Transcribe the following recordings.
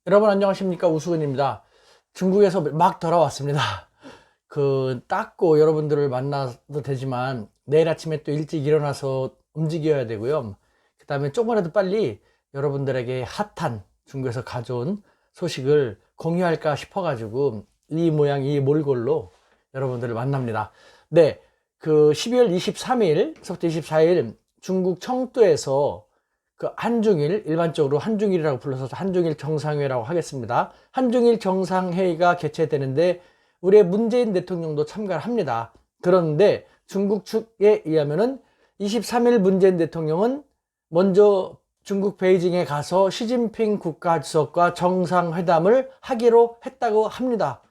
여러분 안녕하십니까, 우수근입니다. 중국에서 막 돌아왔습니다. 닦고 여러분들을 만나도 되지만 내일 아침에 또 일찍 일어나서 움직여야 되고요. 그 다음에 조금이라도 빨리 여러분들에게 핫한 중국에서 가져온 소식을 공유할까 싶어 가지고 이 모양 이 몰골로 여러분들을 만납니다. 네, 12월 23일서부터 24일 중국 청두에서 한중일, 일반적으로 한중일이라고 불러서 한중일 정상회의라고 하겠습니다. 한중일 정상회의가 개최되는데 우리의 문재인 대통령도 참가를 합니다. 그런데 중국 측에 의하면은 23일 문재인 대통령은 먼저 중국 베이징에 가서 시진핑 국가주석과 정상회담을 하기로 했다고 합니다.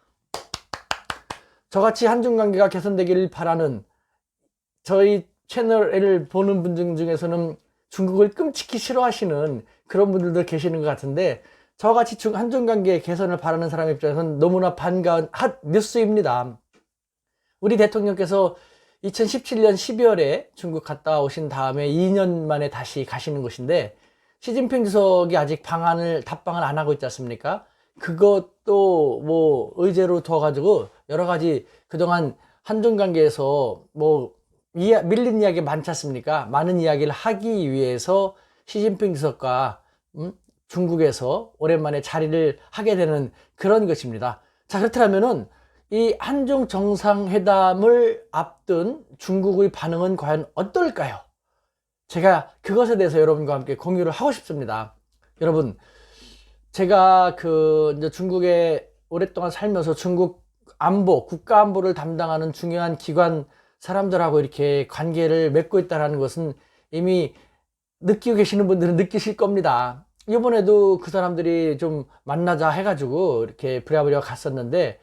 저같이 한중 관계가 개선되기를 바라는 저희 채널을 보는 분들 중에서는 중국을 끔찍히 싫어하시는 그런 분들도 계시는 것 같은데, 저같이 한중 관계 개선을 바라는 사람 입장에서는 너무나 반가운 핫 뉴스입니다. 우리 대통령께서 2017년 12월에 중국 갔다 오신 다음에 2년 만에 다시 가시는 곳인데, 시진핑 주석이 아직 답방을 안 하고 있지 않습니까? 그것도 뭐 의제로 두어가지고 여러 가지 그동안 한중 관계에서 밀린 이야기 많지 않습니까? 많은 이야기를 하기 위해서 시진핑 주석과 중국에서 오랜만에 자리를 하게 되는 그런 것입니다. 자, 그렇다면은 이 한중 정상회담을 앞둔 중국의 반응은 과연 어떨까요? 제가 그것에 대해서 여러분과 함께 공유를 하고 싶습니다. 여러분, 제가 이제 중국에 오랫동안 살면서 중국 안보, 국가 안보를 담당하는 중요한 기관 사람들하고 이렇게 관계를 맺고 있다는 것은 이미 느끼고 계시는 분들은 느끼실 겁니다. 이번에도 그 사람들이 좀 만나자 해가지고 이렇게 부랴부랴 갔었는데,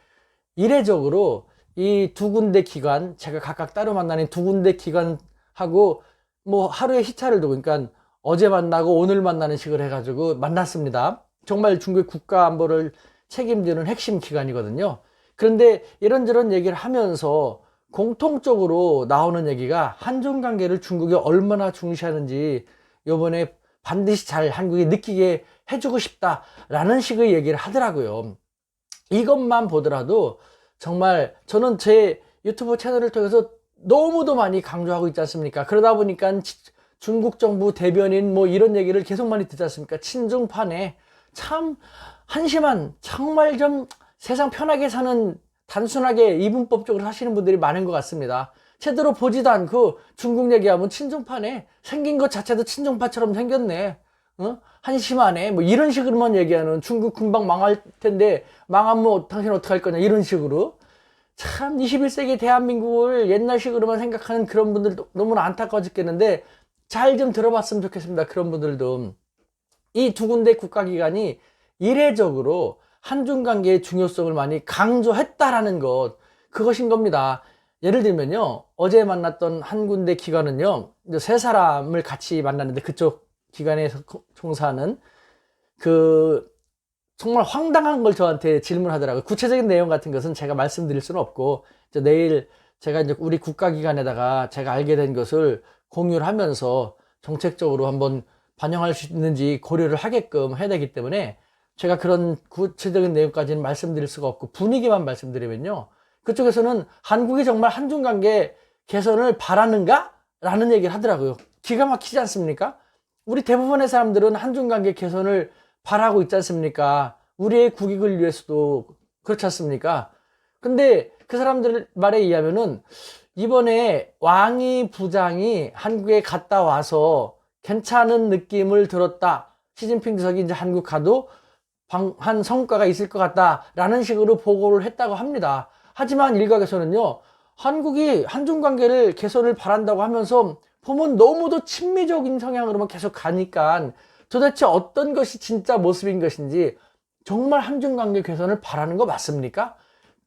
이례적으로 이 두 군데 기관, 제가 각각 따로 만나는 두 군데 기관하고 뭐 하루에 시차를 두고, 그러니까 어제 만나고 오늘 만나는 식으로 해가지고 만났습니다. 정말 중국의 국가 안보를 책임지는 핵심 기관이거든요. 그런데 이런저런 얘기를 하면서 공통적으로 나오는 얘기가 한중 관계를 중국이 얼마나 중시하는지 요번에 반드시 잘 한국이 느끼게 해주고 싶다라는 식의 얘기를 하더라고요. 이것만 보더라도 정말 저는 제 유튜브 채널을 통해서 너무도 많이 강조하고 있지 않습니까? 그러다 보니까 중국 정부 대변인 뭐 이런 얘기를 계속 많이 듣지 않습니까? 친중파네 참 한심한, 정말 좀 세상 편하게 사는, 단순하게 이분법적으로 사시는 분들이 많은 것 같습니다. 제대로 보지도 않고 중국 얘기하면 친중파네, 생긴 것 자체도 친중파처럼 생겼네, 한심하네, 뭐 이런 식으로만 얘기하는, 중국 금방 망할 텐데 망하면 당신 어떡할 거냐, 이런 식으로. 참 21세기 대한민국을 옛날식으로만 생각하는 그런 분들도 너무나 안타까워 죽겠는데, 잘 좀 들어봤으면 좋겠습니다. 그런 분들도 이 두 군데 국가기관이 이례적으로 한중 관계의 중요성을 많이 강조했다라는 것, 그것인 겁니다. 예를 들면요, 어제 만났던 한 군데 기관은요, 세 사람을 같이 만났는데, 그쪽 기관에서 종사하는 정말 황당한 걸 저한테 질문하더라고요. 구체적인 내용 같은 것은 제가 말씀드릴 수는 없고, 이제 내일 제가 이제 우리 국가기관에다가 제가 알게 된 것을 공유를 하면서 정책적으로 한번 반영할 수 있는지 고려를 하게끔 해야 되기 때문에, 제가 그런 구체적인 내용까지는 말씀드릴 수가 없고 분위기만 말씀드리면요, 그쪽에서는 한국이 정말 한중 관계 개선을 바라는가? 라는 얘기를 하더라고요. 기가 막히지 않습니까? 우리 대부분의 사람들은 한중 관계 개선을 바라고 있지 않습니까? 우리의 국익을 위해서도 그렇지 않습니까? 근데 그 사람들 말에 의하면은 이번에 왕이 부장이 한국에 갔다 와서 괜찮은 느낌을 들었다, 시진핑 주석이 이제 한국 가도 한 성과가 있을 것 같다라는 식으로 보고를 했다고 합니다. 하지만 일각에서는요, 한국이 한중 관계를 개선을 바란다고 하면서 보면 너무도 친미적인 성향으로만 계속 가니까 도대체 어떤 것이 진짜 모습인 것인지, 정말 한중 관계 개선을 바라는 거 맞습니까?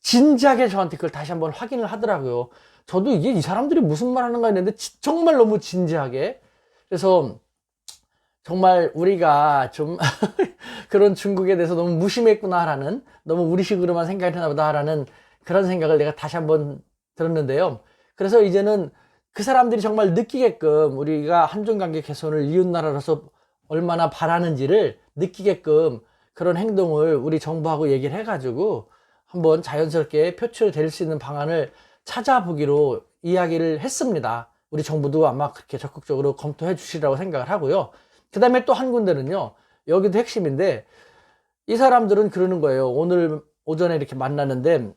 진지하게 저한테 그걸 다시 한번 확인을 하더라고요. 저도 이게 이 사람들이 무슨 말 하는가 했는데 정말 너무 진지하게. 그래서 정말 우리가 좀 그런 중국에 대해서 너무 무심했구나라는, 너무 우리식으로만 생각했나 보다라는 그런 생각을 내가 다시 한번 들었는데요. 그래서 이제는 그 사람들이 정말 느끼게끔 우리가 한중 관계 개선을 이웃나라로서 얼마나 바라는지를 느끼게끔 그런 행동을 우리 정부하고 얘기를 해가지고 한번 자연스럽게 표출될 수 있는 방안을 찾아보기로 이야기를 했습니다. 우리 정부도 아마 그렇게 적극적으로 검토해 주시라고 생각을 하고요. 그 다음에 또 한 군데는요, 여기도 핵심인데, 이 사람들은 그러는 거예요. 오늘 오전에 이렇게 만났는데,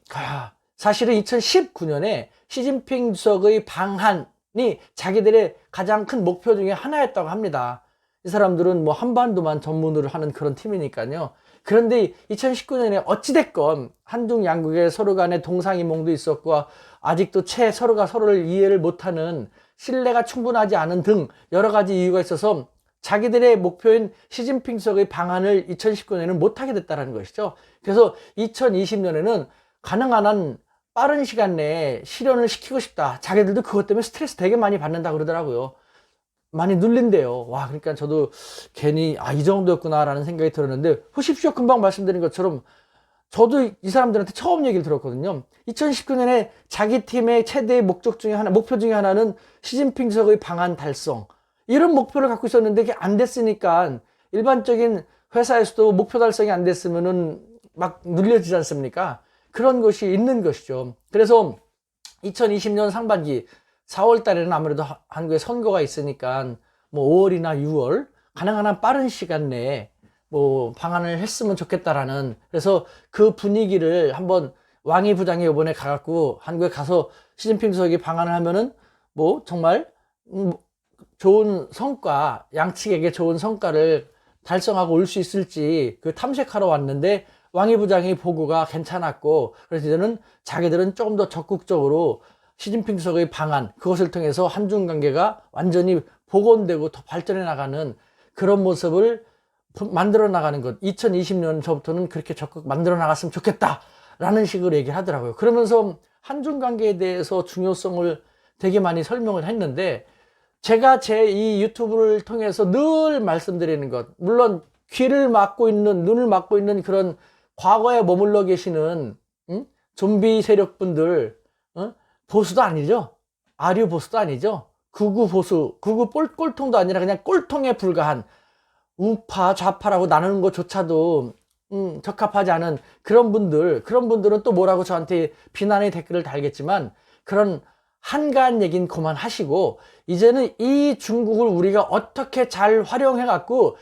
사실은 2019년에 시진핑 주석의 방한이 자기들의 가장 큰 목표 중에 하나였다고 합니다. 이 사람들은 뭐 한반도만 전문으로 하는 그런 팀이니까요. 그런데 2019년에 어찌됐건 한중 양국의 서로 간에 동상이몽도 있었고, 아직도 서로가 서로를 이해를 못하는, 신뢰가 충분하지 않은 등 여러 가지 이유가 있어서 자기들의 목표인 시진핑 주석의 방안을 2019년에는 못하게 됐다는 것이죠. 그래서 2020년에는 가능한 한 빠른 시간 내에 실현을 시키고 싶다. 자기들도 그것 때문에 스트레스 되게 많이 받는다 그러더라고요. 많이 눌린대요. 와, 그러니까 저도 괜히 이 정도였구나라는 생각이 들었는데, 보십시오. 금방 말씀드린 것처럼 저도 이 사람들한테 처음 얘기를 들었거든요. 2019년에 자기 팀의 최대의 목표 중에 하나는 시진핑 주석의 방한 달성. 이런 목표를 갖고 있었는데 그게 안 됐으니까, 일반적인 회사에서도 목표 달성이 안 됐으면은 막 눌려지지 않습니까? 그런 것이 있는 것이죠. 그래서 2020년 상반기 4월 달에는 아무래도 한국에 선거가 있으니까 뭐 5월이나 6월 가능한 한 빠른 시간 내에 뭐 방안을 했으면 좋겠다라는, 그래서 그 분위기를 한번 왕이 부장이 이번에 가갖고 한국에 가서 시진핑 주석이 방안을 하면은 뭐 정말 좋은 성과, 양측에게 좋은 성과를 달성하고 올 수 있을지 그 탐색하러 왔는데, 왕이 부장이 보고가 괜찮았고, 그래서 이제는 자기들은 조금 더 적극적으로 시진핑 주석의 방안, 그것을 통해서 한중 관계가 완전히 복원되고 더 발전해 나가는 그런 모습을 만들어 나가는 것, 2020년 저부터는 그렇게 적극 만들어 나갔으면 좋겠다 라는 식으로 얘기를 하더라고요. 그러면서 한중 관계에 대해서 중요성을 되게 많이 설명을 했는데, 제가 제 이 유튜브를 통해서 늘 말씀드리는 것, 물론 귀를 막고 있는, 눈을 막고 있는 그런 과거에 머물러 계시는 좀비 세력분들, 보수도 아니죠. 아류 보수도 아니죠. 극우 보수, 극우 꼴통도 아니라 그냥 꼴통에 불과한, 우파 좌파라고 나누는 것조차도 적합하지 않은 그런 분들은 또 뭐라고 저한테 비난의 댓글을 달겠지만, 그런 한가한 얘기는 그만하시고, 이제는 이 중국을 우리가 어떻게 잘 활용해 갖고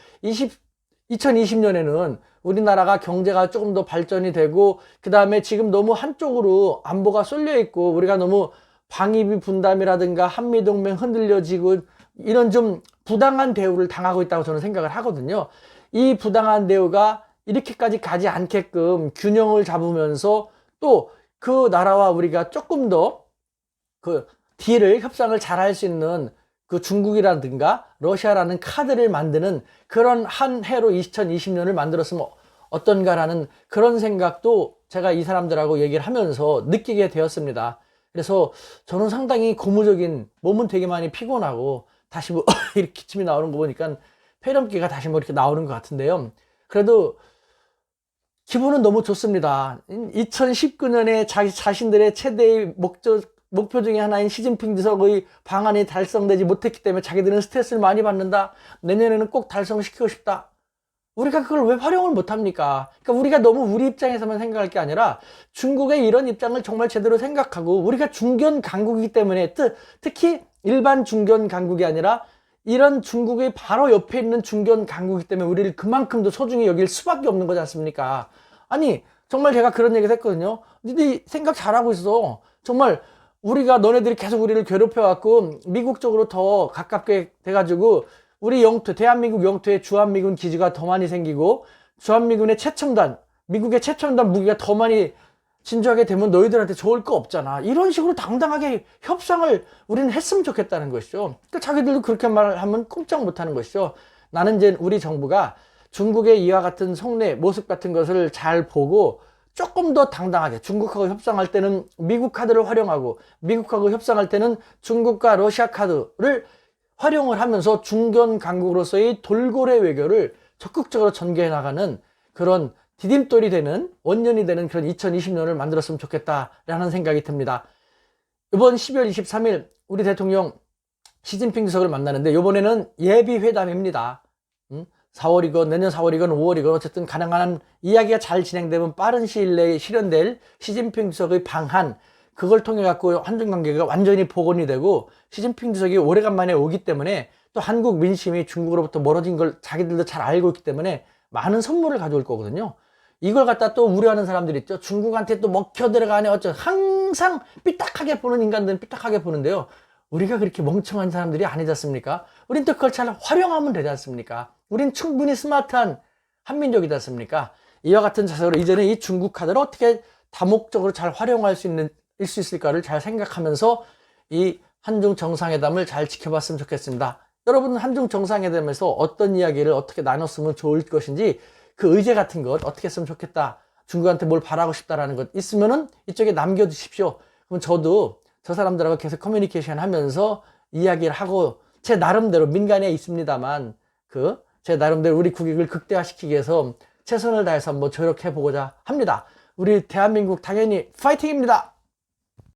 2020년에는 우리나라가 경제가 조금 더 발전이 되고, 그 다음에 지금 너무 한쪽으로 안보가 쏠려 있고, 우리가 너무 방위비 분담이라든가 한미동맹 흔들려지고 이런 좀 부당한 대우를 당하고 있다고 저는 생각을 하거든요. 이 부당한 대우가 이렇게까지 가지 않게끔 균형을 잡으면서, 또 그 나라와 우리가 조금 더 그 딜을, 협상을 잘 할 수 있는 그 중국이라든가 러시아라는 카드를 만드는 그런 한 해로 2020년을 만들었으면 어떤가라는 그런 생각도 제가 이 사람들하고 얘기를 하면서 느끼게 되었습니다. 그래서 저는 상당히 고무적인, 몸은 되게 많이 피곤하고 다시 뭐 이렇게 기침이 나오는 거 보니까 폐렴기가 다시 뭐 이렇게 나오는 것 같은데요. 그래도 기분은 너무 좋습니다. 2019년에 자신들의 최대의 목표 중에 하나인 시진핑 주석의 방안이 달성되지 못했기 때문에 자기들은 스트레스를 많이 받는다. 내년에는 꼭 달성시키고 싶다. 우리가 그걸 왜 활용을 못합니까? 그러니까 우리가 너무 우리 입장에서만 생각할 게 아니라 중국의 이런 입장을 정말 제대로 생각하고, 우리가 중견 강국이기 때문에, 특히 일반 중견 강국이 아니라 이런 중국의 바로 옆에 있는 중견 강국이기 때문에 우리를 그만큼 더 소중히 여길 수밖에 없는 거지 않습니까? 아니, 정말 제가 그런 얘기를 했거든요. 니네 생각 잘하고 있어. 정말 우리가, 너네들이 계속 우리를 괴롭혀갖고 미국 쪽으로 더 가깝게 돼가지고 우리 영토, 대한민국 영토에 주한미군 기지가 더 많이 생기고, 주한미군의 최첨단, 미국의 최첨단 무기가 더 많이 진주하게 되면 너희들한테 좋을 거 없잖아. 이런 식으로 당당하게 협상을 우리는 했으면 좋겠다는 것이죠. 그러니까 자기들도 그렇게 말하면 꼼짝 못하는 것이죠. 나는 이제 우리 정부가 중국의 이와 같은 속내 모습 같은 것을 잘 보고 조금 더 당당하게, 중국하고 협상할 때는 미국 카드를 활용하고, 미국하고 협상할 때는 중국과 러시아 카드를 활용을 하면서 중견 강국으로서의 돌고래 외교를 적극적으로 전개해 나가는 그런 디딤돌이 되는, 원년이 되는 그런 2020년을 만들었으면 좋겠다라는 생각이 듭니다. 이번 12월 23일 우리 대통령 시진핑 주석을 만나는데, 이번에는 예비 회담입니다. 4월이건 내년 4월이건 5월이건 어쨌든 가능한 이야기가 잘 진행되면 빠른 시일 내에 실현될 시진핑 주석의 방한, 그걸 통해 갖고 한중 관계가 완전히 복원이 되고 시진핑 주석이 오래간만에 오기 때문에 또 한국 민심이 중국으로부터 멀어진 걸 자기들도 잘 알고 있기 때문에 많은 선물을 가져올 거거든요. 이걸 갖다 또 우려하는 사람들이 있죠. 중국한테 또 먹혀 들어가네 어쩌. 항상 삐딱하게 보는 인간들은 삐딱하게 보는데요. 우리가 그렇게 멍청한 사람들이 아니지 않습니까? 우린 또 그걸 잘 활용하면 되지 않습니까? 우린 충분히 스마트한 한민족이지 않습니까? 이와 같은 자세로 이제는 이 중국 카드를 어떻게 다목적으로 잘 활용할 수 있을까를 잘 생각하면서 이 한중 정상회담을 잘 지켜봤으면 좋겠습니다. 여러분, 한중 정상회담에서 어떤 이야기를 어떻게 나눴으면 좋을 것인지 그 의제 같은 것 어떻게 했으면 좋겠다, 중국한테 뭘 바라고 싶다라는 것 있으면은 이쪽에 남겨주십시오. 그럼 저도 저 사람들하고 계속 커뮤니케이션 하면서 이야기를 하고 제 나름대로 민간에 있습니다만 제 나름대로 우리 국익을 극대화시키기 위해서 최선을 다해서 한번 조력해 보고자 합니다. 우리 대한민국 당연히 파이팅입니다.